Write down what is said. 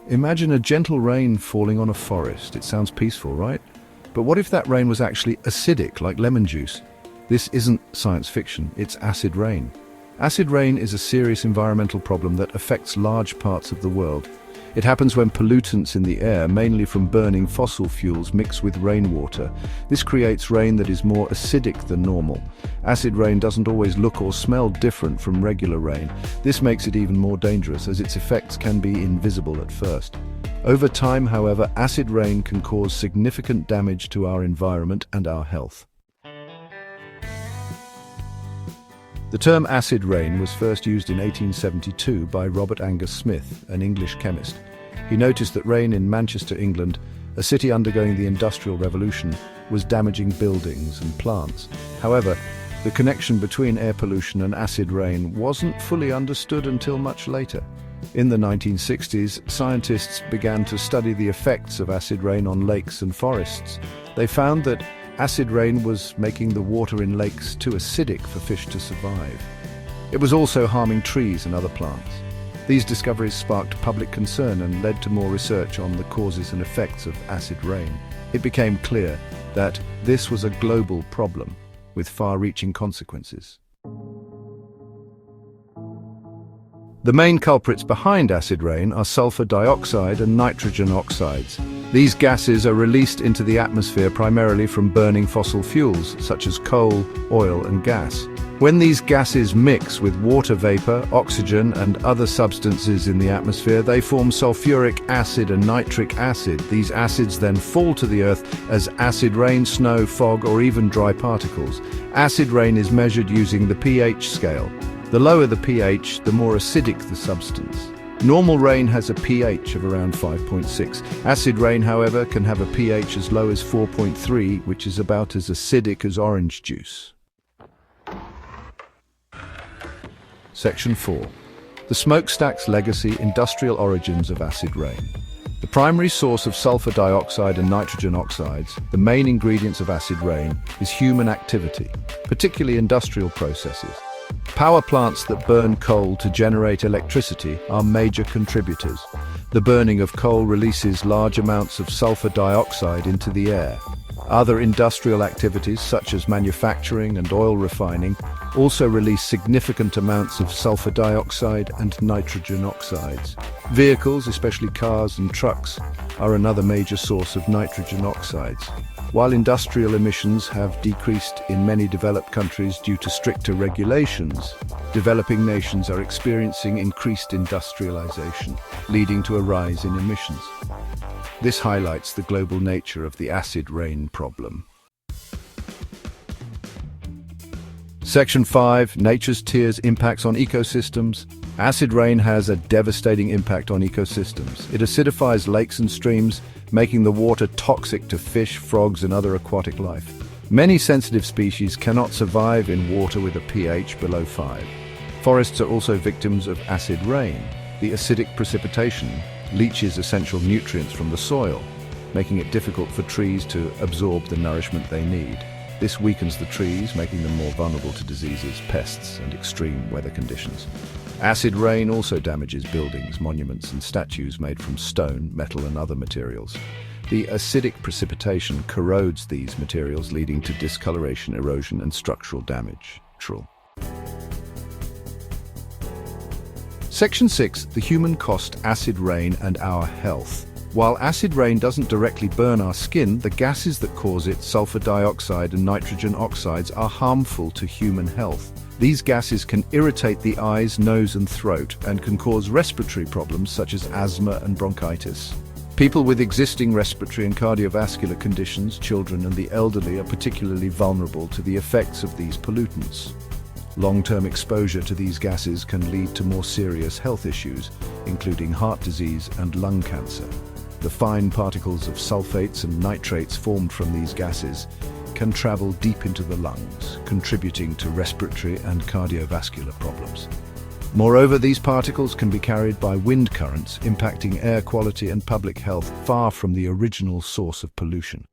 Imagine a gentle rain falling on a forest. It sounds peaceful, right? But what if that rain was actually acidic, like lemon juice? This isn't science fiction, it's acid rain. Acid rain is a serious environmental problem that affects large parts of the world. It happens when pollutants in the air, mainly from burning fossil fuels, mix with rainwater. This creates rain that is more acidic than normal. Acid rain doesn't always look or smell different from regular rain. This makes it even more dangerous, as its effects can be invisible at first. Over time, however, acid rain can cause significant damage to our environment and our health. The term acid rain was first used in 1872 by Robert Angus Smith, an English chemist. He noticed that rain in Manchester, England, a city undergoing the Industrial Revolution, was damaging buildings and plants. However, the connection between air pollution and acid rain wasn't fully understood until much later. In the 1960s, scientists began to study the effects of acid rain on lakes and forests. They found that acid rain was making the water in lakes too acidic for fish to survive. It was also harming trees and other plants. These discoveries sparked public concern and led to more research on the causes and effects of acid rain. It became clear that this was a global problem with far-reaching consequences. The main culprits behind acid rain are sulfur dioxide and nitrogen oxides. These gases are released into the atmosphere primarily from burning fossil fuels, such as coal, oil, and gas. When these gases mix with water vapor, oxygen, and other substances in the atmosphere, they form sulfuric acid and nitric acid. These acids then fall to the earth as acid rain, snow, fog, or even dry particles. Acid rain is measured using the pH scale. The lower the pH, the more acidic the substance. Normal rain has a pH of around 5.6. Acid rain, however, can have a pH as low as 4.3, which is about as acidic as orange juice. Section 4. The smokestack's legacy: industrial origins of acid rain. The primary source of sulfur dioxide and nitrogen oxides, the main ingredients of acid rain, is human activity, particularly industrial processes. Power plants that burn coal to generate electricity are major contributors. The burning of coal releases large amounts of sulfur dioxide into the air. Other industrial activities, such as manufacturing and oil refining, also release significant amounts of sulfur dioxide and nitrogen oxides. Vehicles, especially cars and trucks, are another major source of nitrogen oxides. While industrial emissions have decreased in many developed countries due to stricter regulations, developing nations are experiencing increased industrialization, leading to a rise in emissions. This highlights the global nature of the acid rain problem. Section 5. Nature's tears: impacts on ecosystems. Acid rain has a devastating impact on ecosystems. It acidifies lakes and streams, making the water toxic to fish, frogs, and other aquatic life. Many sensitive species cannot survive in water with a pH below 5. Forests are also victims of acid rain. The acidic precipitation leaches essential nutrients from the soil, making it difficult for trees to absorb the nourishment they need. This weakens the trees, making them more vulnerable to diseases, pests, and extreme weather conditions. Acid rain also damages buildings, monuments, and statues made from stone, metal, and other materials. The acidic precipitation corrodes these materials, leading to discoloration, erosion, and structural damage. Section 6. The human cost: acid rain and our health. While acid rain doesn't directly burn our skin, the gases that cause it, sulfur dioxide and nitrogen oxides, are harmful to human health. These gases can irritate the eyes, nose, and throat, and can cause respiratory problems such as asthma and bronchitis. People with existing respiratory and cardiovascular conditions, children, and the elderly are particularly vulnerable to the effects of these pollutants. Long-term exposure to these gases can lead to more serious health issues, including heart disease and lung cancer. The fine particles of sulfates and nitrates formed from these gases can travel deep into the lungs, contributing to respiratory and cardiovascular problems. Moreover, these particles can be carried by wind currents, impacting air quality and public health far from the original source of pollution.